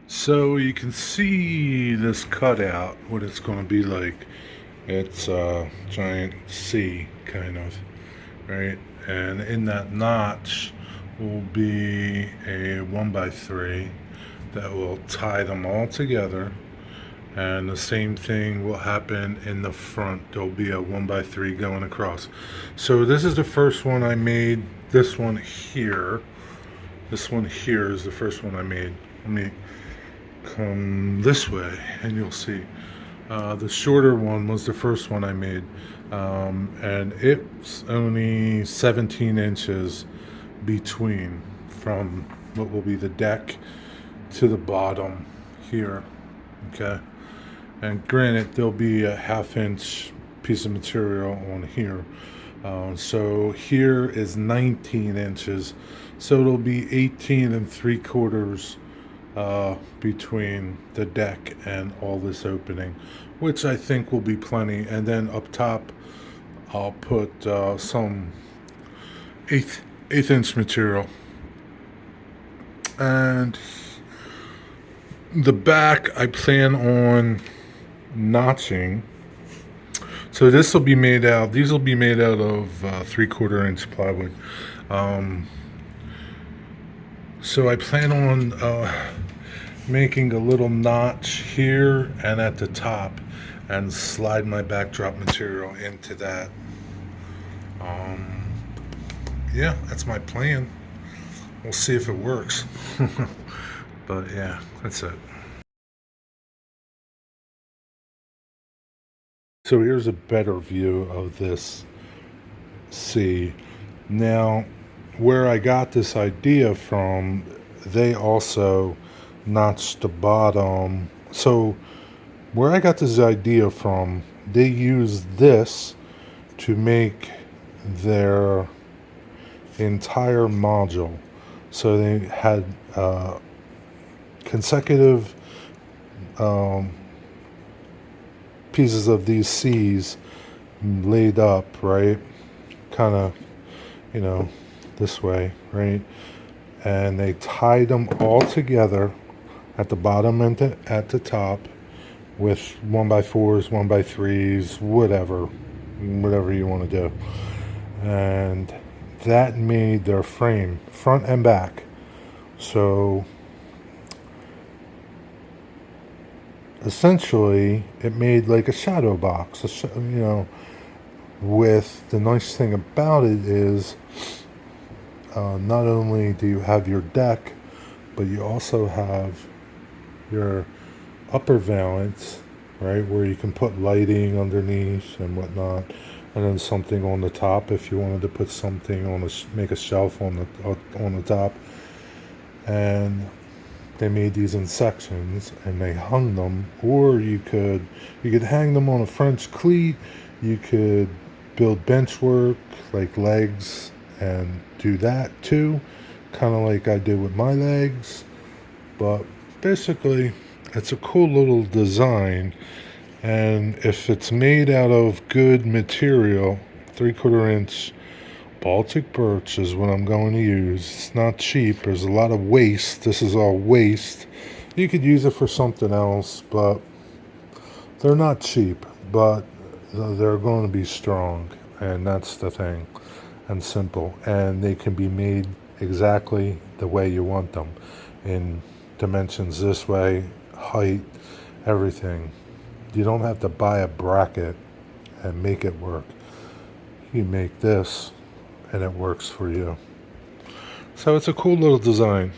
So you can see this cutout, what it's going to be like. It's a giant C, kind of, right? And in that notch will be a 1x3 that will tie them all together. And the same thing will happen in the front. There'll be a 1x3 going across. So this is the first one I made. This one here. This one here is the first one I made. Let me come this way and you'll see. The shorter one was the first one I made, and it's only 17 inches between from what will be the deck to the bottom here. Okay, and granted, there'll be a half-inch piece of material on here. So here is 19 inches, so it'll be 18 and 3/4 between the deck and all this opening, which I think will be plenty. And then up top, I'll put some eighth inch material, and the back I plan on notching. So this will be made out. These will be made out of 3/4 inch plywood. Um, so I plan on making a little notch here and at the top and slide my backdrop material into that. Um, yeah, that's my plan. We'll see if it works. But yeah, that's it. So here's a better view of this C. Now, where I got this idea from, they also notched the bottom. So where I got this idea from, they used this to make their entire module. So they had consecutive um, pieces of these C's laid up, right? Kind of, you know, this way, right? And they tied them all together at the bottom and at the top with 1x4s, 1x3s, whatever you want to do. And that made their frame front and back. So essentially it made like a shadow box, with the nice thing about it is not only do you have your deck, but you also have your upper valance, right, where you can put lighting underneath and whatnot, and then something on the top if you wanted to put something on make a shelf on the top. And they made these in sections and they hung them, or you could hang them on a French cleat. You could build benchwork like legs and do that too, kind of like I did with my legs. But basically it's a cool little design, and if it's made out of good material, 3/4 inch Baltic birch is what I'm going to use. It's not cheap. There's a lot of waste. This is all waste. You could use it for something else, but they're not cheap. But they're going to be strong, and that's the thing, and simple. And they can be made exactly the way you want them, in dimensions this way, height, everything. You don't have to buy a bracket and make it work. You make this and it works for you. So it's a cool little design.